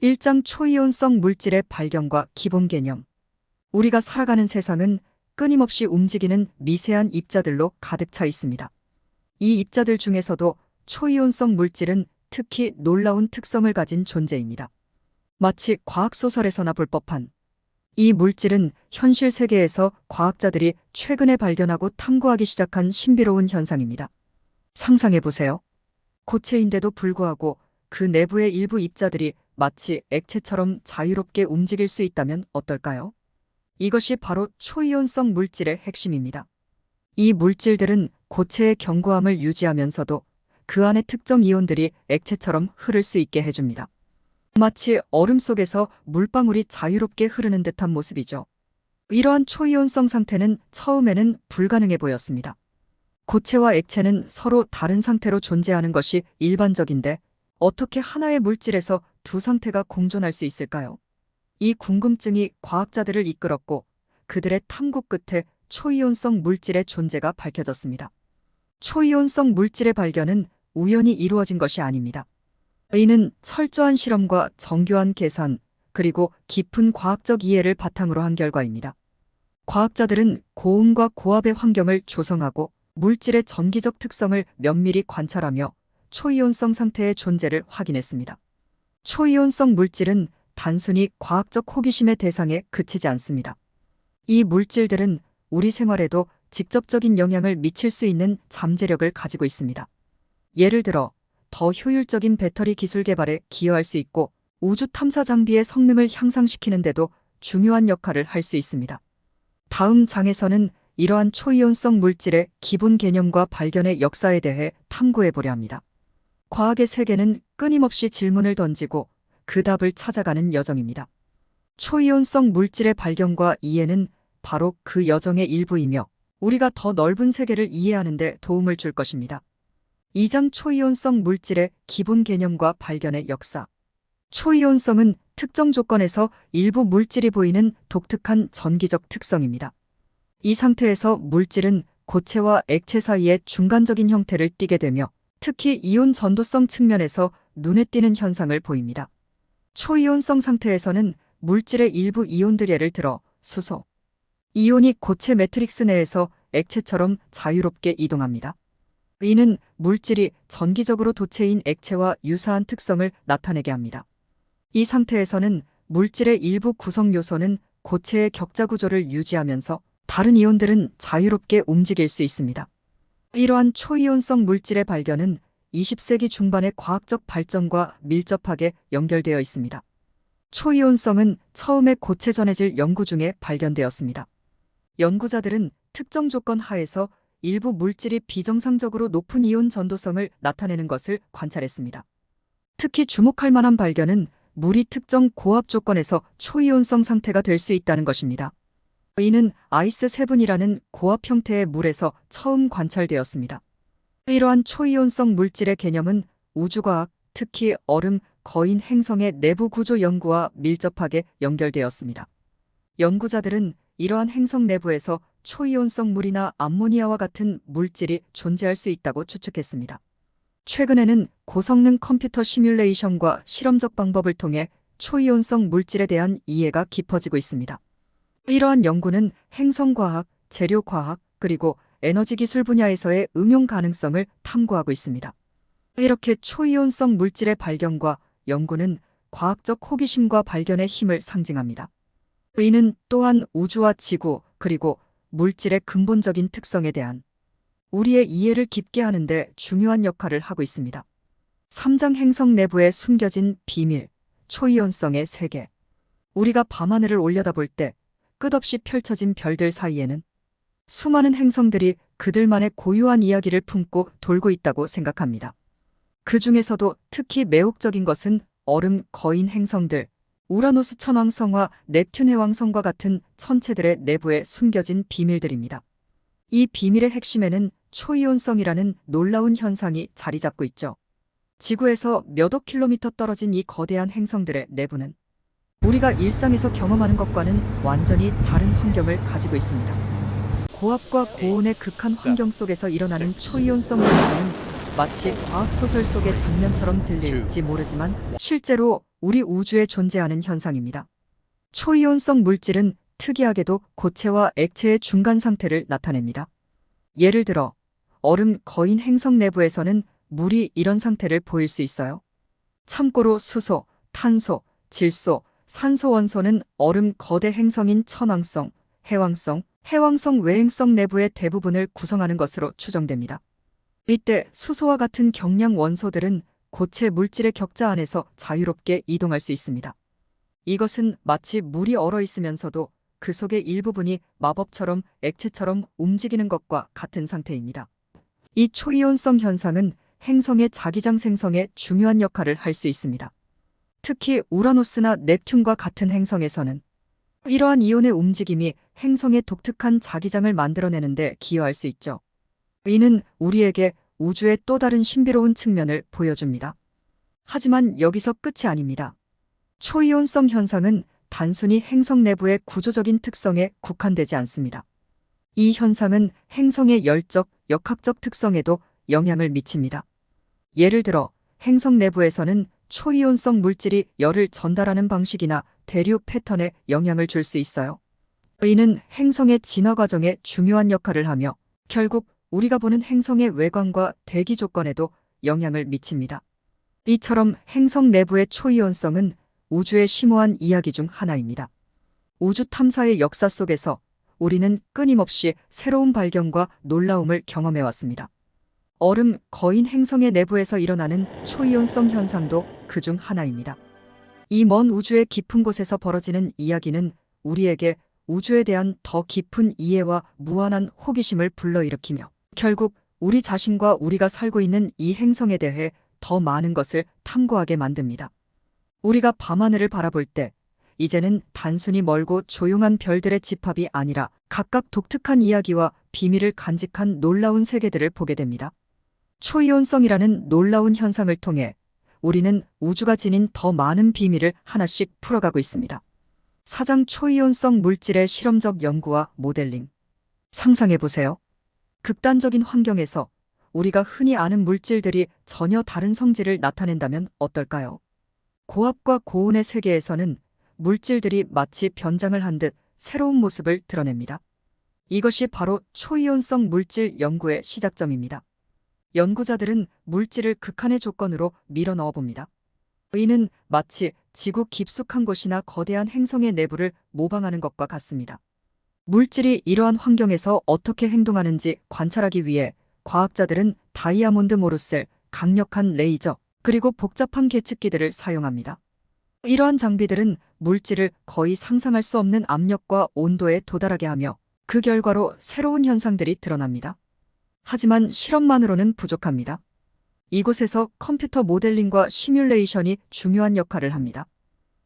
1장 초이온성 물질의 발견과 기본 개념. 우리가 살아가는 세상은 끊임없이 움직이는 미세한 입자들로 가득 차 있습니다. 이 입자들 중에서도 초이온성 물질은 특히 놀라운 특성을 가진 존재입니다. 마치 과학소설에서나 볼 법한 이 물질은 현실 세계에서 과학자들이 최근에 발견하고 탐구하기 시작한 신비로운 현상입니다. 상상해보세요. 고체인데도 불구하고 그 내부의 일부 입자들이 마치 액체처럼 자유롭게 움직일 수 있다면 어떨까요? 이것이 바로 초이온성 물질의 핵심입니다. 이 물질들은 고체의 견고함을 유지하면서도 그 안의 특정 이온들이 액체처럼 흐를 수 있게 해줍니다. 마치 얼음 속에서 물방울이 자유롭게 흐르는 듯한 모습이죠. 이러한 초이온성 상태는 처음에는 불가능해 보였습니다. 고체와 액체는 서로 다른 상태로 존재하는 것이 일반적인데 어떻게 하나의 물질에서 두 상태가 공존할 수 있을까요? 이 궁금증이 과학자들을 이끌었고 그들의 탐구 끝에 초이온성 물질의 존재가 밝혀졌습니다. 초이온성 물질의 발견은 우연히 이루어진 것이 아닙니다. 이는 철저한 실험과 정교한 계산, 그리고 깊은 과학적 이해를 바탕으로 한 결과입니다. 과학자들은 고온과 고압의 환경을 조성하고 물질의 전기적 특성을 면밀히 관찰하며 초이온성 상태의 존재를 확인했습니다. 초이온성 물질은 단순히 과학적 호기심의 대상에 그치지 않습니다. 이 물질들은 우리 생활에도 직접적인 영향을 미칠 수 있는 잠재력을 가지고 있습니다. 예를 들어 더 효율적인 배터리 기술 개발에 기여할 수 있고 우주 탐사 장비의 성능을 향상시키는 데도 중요한 역할을 할 수 있습니다. 다음 장에서는 이러한 초이온성 물질의 기본 개념과 발견의 역사에 대해 탐구해 보려 합니다. 과학의 세계는 끊임없이 질문을 던지고 그 답을 찾아가는 여정입니다. 초이온성 물질의 발견과 이해는 바로 그 여정의 일부이며 우리가 더 넓은 세계를 이해하는 데 도움을 줄 것입니다. 2장 초이온성 물질의 기본 개념과 발견의 역사. 초이온성은 특정 조건에서 일부 물질이 보이는 독특한 전기적 특성입니다. 이 상태에서 물질은 고체와 액체 사이의 중간적인 형태를 띠게 되며 특히 이온 전도성 측면에서 눈에 띄는 현상을 보입니다. 초이온성 상태에서는 물질의 일부 이온들 예를 들어 수소, 이온이 고체 매트릭스 내에서 액체처럼 자유롭게 이동합니다. 이는 물질이 전기적으로 도체인 액체와 유사한 특성을 나타내게 합니다. 이 상태에서는 물질의 일부 구성 요소는 고체의 격자 구조를 유지하면서 다른 이온들은 자유롭게 움직일 수 있습니다. 이러한 초이온성 물질의 발견은 20세기 중반의 과학적 발전과 밀접하게 연결되어 있습니다. 초이온성은 처음에 고체 전해질 연구 중에 발견되었습니다. 연구자들은 특정 조건 하에서 일부 물질이 비정상적으로 높은 이온 전도성을 나타내는 것을 관찰했습니다. 특히 주목할 만한 발견은 물이 특정 고압 조건에서 초이온성 상태가 될 수 있다는 것입니다. 이는 아이스 세븐이라는 고압 형태의 물에서 처음 관찰되었습니다. 이러한 초이온성 물질의 개념은 우주과학, 특히 얼음, 거인 행성의 내부 구조 연구와 밀접하게 연결되었습니다. 연구자들은 이러한 행성 내부에서 초이온성 물이나 암모니아와 같은 물질이 존재할 수 있다고 추측했습니다. 최근에는 고성능 컴퓨터 시뮬레이션과 실험적 방법을 통해 초이온성 물질에 대한 이해가 깊어지고 있습니다. 이러한 연구는 행성과학, 재료과학, 그리고 에너지 기술 분야에서의 응용 가능성을 탐구하고 있습니다. 이렇게 초이온성 물질의 발견과 연구는 과학적 호기심과 발견의 힘을 상징합니다. 이는 또한 우주와 지구, 그리고 물질의 근본적인 특성에 대한 우리의 이해를 깊게 하는 데 중요한 역할을 하고 있습니다. 3장 행성 내부에 숨겨진 비밀, 초이온성의 세계. 우리가 밤하늘을 올려다볼 때 끝없이 펼쳐진 별들 사이에는 수많은 행성들이 그들만의 고유한 이야기를 품고 돌고 있다고 생각합니다. 그 중에서도 특히 매혹적인 것은 얼음, 거인 행성들, 우라노스 천왕성과 넵튠 해왕성과 같은 천체들의 내부에 숨겨진 비밀들입니다. 이 비밀의 핵심에는 초이온성이라는 놀라운 현상이 자리 잡고 있죠. 지구에서 몇억 킬로미터 떨어진 이 거대한 행성들의 내부는 우리가 일상에서 경험하는 것과는 완전히 다른 환경을 가지고 있습니다. 고압과 고온의 극한 환경 속에서 일어나는 초이온성 현상은 마치 과학소설 속의 장면처럼 들릴지 모르지만 실제로 우리 우주에 존재하는 현상입니다. 초이온성 물질은 특이하게도 고체와 액체의 중간 상태를 나타냅니다. 예를 들어 얼음 거인 행성 내부에서는 물이 이런 상태를 보일 수 있어요. 참고로 수소, 탄소, 질소, 산소 원소는 얼음 거대 행성인 천왕성, 해왕성 외행성 내부의 대부분을 구성하는 것으로 추정됩니다. 이때 수소와 같은 경량 원소들은 고체 물질의 격자 안에서 자유롭게 이동할 수 있습니다. 이것은 마치 물이 얼어 있으면서도 그 속의 일부분이 마법처럼 액체처럼 움직이는 것과 같은 상태입니다. 이 초이온성 현상은 행성의 자기장 생성에 중요한 역할을 할 수 있습니다. 특히 우라노스나 넵튠과 같은 행성에서는 이러한 이온의 움직임이 행성의 독특한 자기장을 만들어내는 데 기여할 수 있죠. 이는 우리에게 우주의 또 다른 신비로운 측면을 보여줍니다. 하지만 여기서 끝이 아닙니다. 초이온성 현상은 단순히 행성 내부의 구조적인 특성에 국한되지 않습니다. 이 현상은 행성의 열적, 역학적 특성에도 영향을 미칩니다. 예를 들어 행성 내부에서는 초이온성 물질이 열을 전달하는 방식이나 대류 패턴에 영향을 줄 수 있어요. 이는 행성의 진화 과정에 중요한 역할을 하며 결국 우리가 보는 행성의 외관과 대기 조건에도 영향을 미칩니다. 이처럼 행성 내부의 초이온성은 우주의 심오한 이야기 중 하나입니다. 우주 탐사의 역사 속에서 우리는 끊임없이 새로운 발견과 놀라움을 경험해왔습니다. 얼음 거인 행성의 내부에서 일어나는 초이온성 현상도 그중 하나입니다. 이 먼 우주의 깊은 곳에서 벌어지는 이야기는 우리에게 우주에 대한 더 깊은 이해와 무한한 호기심을 불러일으키며 결국 우리 자신과 우리가 살고 있는 이 행성에 대해 더 많은 것을 탐구하게 만듭니다. 우리가 밤하늘을 바라볼 때 이제는 단순히 멀고 조용한 별들의 집합이 아니라 각각 독특한 이야기와 비밀을 간직한 놀라운 세계들을 보게 됩니다. 초이온성이라는 놀라운 현상을 통해 우리는 우주가 지닌 더 많은 비밀을 하나씩 풀어가고 있습니다. 사장 초이온성 물질의 실험적 연구와 모델링. 상상해보세요. 극단적인 환경에서 우리가 흔히 아는 물질들이 전혀 다른 성질을 나타낸다면 어떨까요? 고압과 고온의 세계에서는 물질들이 마치 변장을 한 듯 새로운 모습을 드러냅니다. 이것이 바로 초이온성 물질 연구의 시작점입니다. 연구자들은 물질을 극한의 조건으로 밀어 넣어 봅니다. 이는 마치 지구 깊숙한 곳이나 거대한 행성의 내부를 모방하는 것과 같습니다. 물질이 이러한 환경에서 어떻게 행동하는지 관찰하기 위해 과학자들은 다이아몬드 모르셀, 강력한 레이저, 그리고 복잡한 계측기들을 사용합니다. 이러한 장비들은 물질을 거의 상상할 수 없는 압력과 온도에 도달하게 하며 그 결과로 새로운 현상들이 드러납니다. 하지만 실험만으로는 부족합니다. 이곳에서 컴퓨터 모델링과 시뮬레이션이 중요한 역할을 합니다.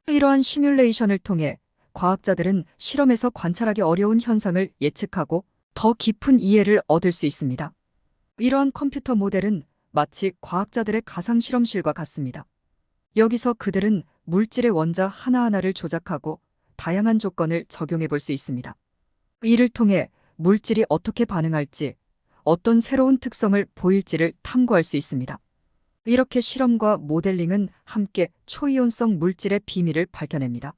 이러한 시뮬레이션을 통해 과학자들은 실험에서 관찰하기 어려운 현상을 예측하고 더 깊은 이해를 얻을 수 있습니다. 이러한 컴퓨터 모델은 마치 과학자들의 가상 실험실과 같습니다. 여기서 그들은 물질의 원자 하나하나를 조작하고 다양한 조건을 적용해 볼 수 있습니다. 이를 통해 물질이 어떻게 반응할지, 어떤 새로운 특성을 보일지를 탐구할 수 있습니다. 이렇게 실험과 모델링은 함께 초이온성 물질의 비밀을 밝혀냅니다.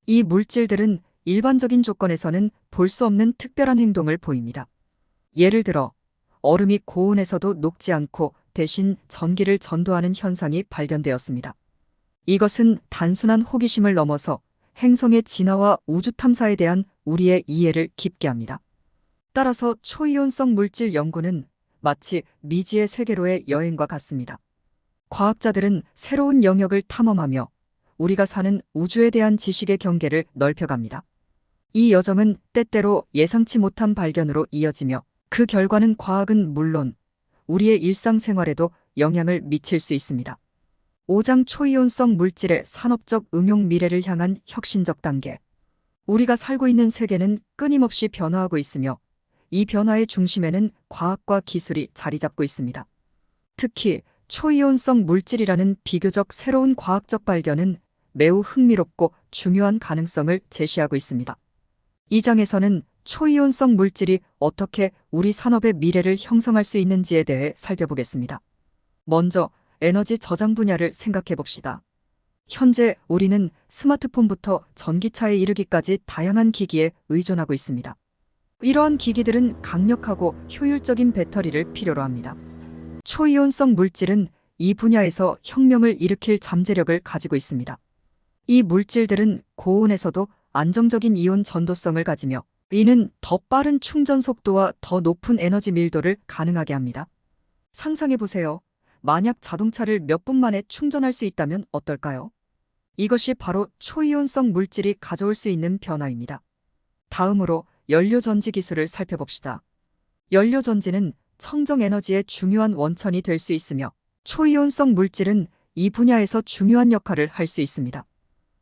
이 물질들은 일반적인 조건에서는 볼 수 없는 특별한 행동을 보입니다. 예를 들어 얼음이 고온에서도 녹지 않고 대신 전기를 전도하는 현상이 발견되었습니다. 이것은 단순한 호기심을 넘어서 행성의 진화와 우주 탐사에 대한 우리의 이해를 깊게 합니다. 따라서 초이온성 물질 연구는 마치 미지의 세계로의 여행과 같습니다. 과학자들은 새로운 영역을 탐험하며 우리가 사는 우주에 대한 지식의 경계를 넓혀갑니다. 이 여정은 때때로 예상치 못한 발견으로 이어지며 그 결과는 과학은 물론 우리의 일상생활에도 영향을 미칠 수 있습니다. 5장 초이온성 물질의 산업적 응용 미래를 향한 혁신적 단계. 우리가 살고 있는 세계는 끊임없이 변화하고 있으며 이 변화의 중심에는 과학과 기술이 자리 잡고 있습니다. 특히 초이온성 물질이라는 비교적 새로운 과학적 발견은 매우 흥미롭고 중요한 가능성을 제시하고 있습니다. 이 장에서는 초이온성 물질이 어떻게 우리 산업의 미래를 형성할 수 있는지에 대해 살펴보겠습니다. 먼저 에너지 저장 분야를 생각해 봅시다. 현재 우리는 스마트폰부터 전기차에 이르기까지 다양한 기기에 의존하고 있습니다. 이러한 기기들은 강력하고 효율적인 배터리를 필요로 합니다. 초이온성 물질은 이 분야에서 혁명을 일으킬 잠재력을 가지고 있습니다. 이 물질들은 고온에서도 안정적인 이온 전도성을 가지며 이는 더 빠른 충전 속도와 더 높은 에너지 밀도를 가능하게 합니다. 상상해 보세요. 만약 자동차를 몇 분 만에 충전할 수 있다면 어떨까요? 이것이 바로 초이온성 물질이 가져올 수 있는 변화입니다. 다음으로 연료전지 기술을 살펴봅시다. 연료전지는 청정 에너지의 중요한 원천이 될 수 있으며 초이온성 물질은 이 분야에서 중요한 역할을 할 수 있습니다.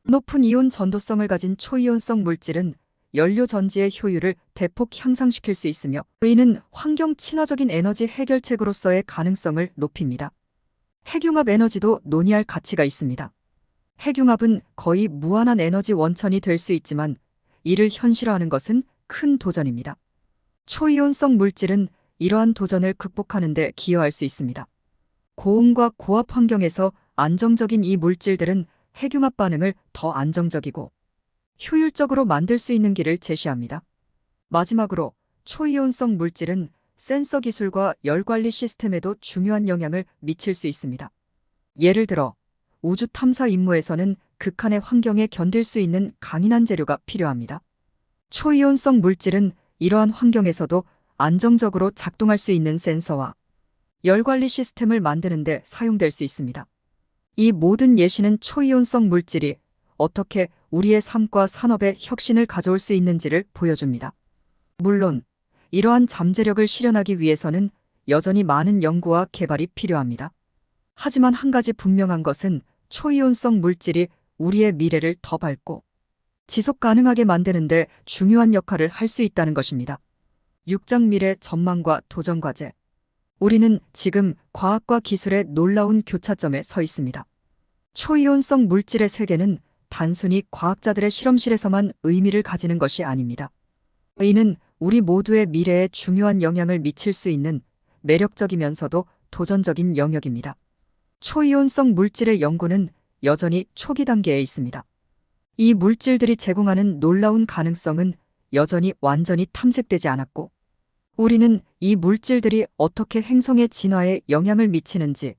높은 이온 전도성을 가진 초이온성 물질은 연료전지의 효율을 대폭 향상시킬 수 있으며 이는 환경 친화적인 에너지 해결책으로서의 가능성을 높입니다. 핵융합 에너지도 논의할 가치가 있습니다. 핵융합은 거의 무한한 에너지 원천이 될 수 있지만 이를 현실화하는 것은 큰 도전입니다. 초이온성 물질은 이러한 도전을 극복하는 데 기여할 수 있습니다. 고온과 고압 환경에서 안정적인 이 물질들은 핵융합 반응을 더 안정적이고 효율적으로 만들 수 있는 길을 제시합니다. 마지막으로 초이온성 물질은 센서 기술과 열 관리 시스템에도 중요한 영향을 미칠 수 있습니다. 예를 들어 우주 탐사 임무에서는 극한의 환경에 견딜 수 있는 강인한 재료가 필요합니다. 초이온성 물질은 이러한 환경에서도 안정적으로 작동할 수 있는 센서와 열 관리 시스템을 만드는 데 사용될 수 있습니다. 이 모든 예시는 초이온성 물질이 어떻게 우리의 삶과 산업에 혁신을 가져올 수 있는지를 보여줍니다. 물론 이러한 잠재력을 실현하기 위해서는 여전히 많은 연구와 개발이 필요합니다. 하지만 한 가지 분명한 것은 초이온성 물질이 우리의 미래를 더 밝고 지속 가능하게 만드는 데 중요한 역할을 할 수 있다는 것입니다. 6장 미래 전망과 도전 과제. 우리는 지금 과학과 기술의 놀라운 교차점에 서 있습니다. 초이온성 물질의 세계는 단순히 과학자들의 실험실에서만 의미를 가지는 것이 아닙니다. 이는 우리 모두의 미래에 중요한 영향을 미칠 수 있는 매력적이면서도 도전적인 영역입니다. 초이온성 물질의 연구는 여전히 초기 단계에 있습니다. 이 물질들이 제공하는 놀라운 가능성은 여전히 완전히 탐색되지 않았고, 우리는 이 물질들이 어떻게 행성의 진화에 영향을 미치는지,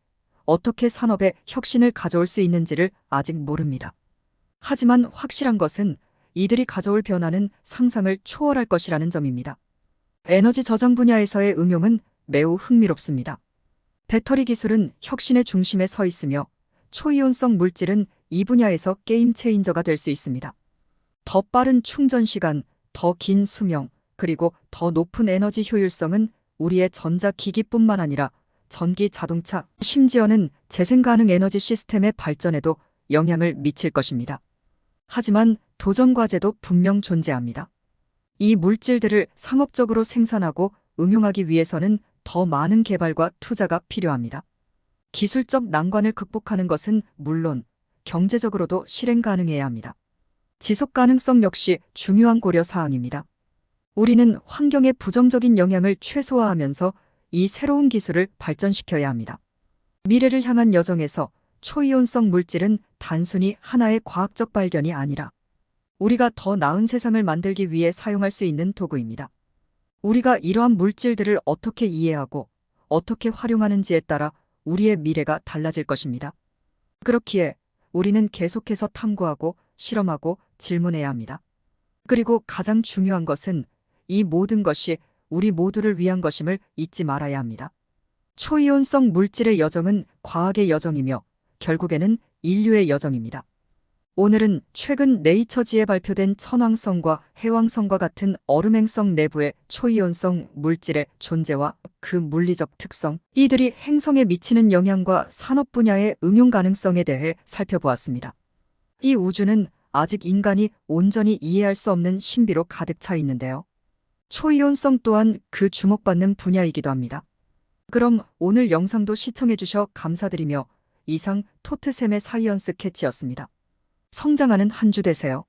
어떻게 산업에 혁신을 가져올 수 있는지를 아직 모릅니다. 하지만 확실한 것은 이들이 가져올 변화는 상상을 초월할 것이라는 점입니다. 에너지 저장 분야에서의 응용은 매우 흥미롭습니다. 배터리 기술은 혁신의 중심에 서 있으며 초이온성 물질은 이 분야에서 게임 체인저가 될 수 있습니다. 더 빠른 충전 시간, 더 긴 수명, 그리고 더 높은 에너지 효율성은 우리의 전자기기뿐만 아니라 전기 자동차, 심지어는 재생 가능 에너지 시스템의 발전에도 영향을 미칠 것입니다. 하지만 도전 과제도 분명 존재합니다. 이 물질들을 상업적으로 생산하고 응용하기 위해서는 더 많은 개발과 투자가 필요합니다. 기술적 난관을 극복하는 것은 물론 경제적으로도 실행 가능해야 합니다. 지속 가능성 역시 중요한 고려 사항입니다. 우리는 환경의 부정적인 영향을 최소화하면서 이 새로운 기술을 발전시켜야 합니다. 미래를 향한 여정에서 초이온성 물질은 단순히 하나의 과학적 발견이 아니라 우리가 더 나은 세상을 만들기 위해 사용할 수 있는 도구입니다. 우리가 이러한 물질들을 어떻게 이해하고 어떻게 활용하는지에 따라 우리의 미래가 달라질 것입니다. 그렇기에 우리는 계속해서 탐구하고 실험하고 질문해야 합니다. 그리고 가장 중요한 것은 이 모든 것이 우리 모두를 위한 것임을 잊지 말아야 합니다. 초이온성 물질의 여정은 과학의 여정이며 결국에는 인류의 여정입니다. 오늘은 최근 네이처지에 발표된 천왕성과 해왕성과 같은 얼음행성 내부의 초이온성 물질의 존재와 그 물리적 특성, 이들이 행성에 미치는 영향과 산업 분야의 응용 가능성에 대해 살펴보았습니다. 이 우주는 아직 인간이 온전히 이해할 수 없는 신비로 가득 차 있는데요. 초이온성 또한 그 주목받는 분야이기도 합니다. 그럼 오늘 영상도 시청해주셔 감사드리며 이상 토트샘의 사이언스 캐치였습니다. 성장하는 한 주 되세요.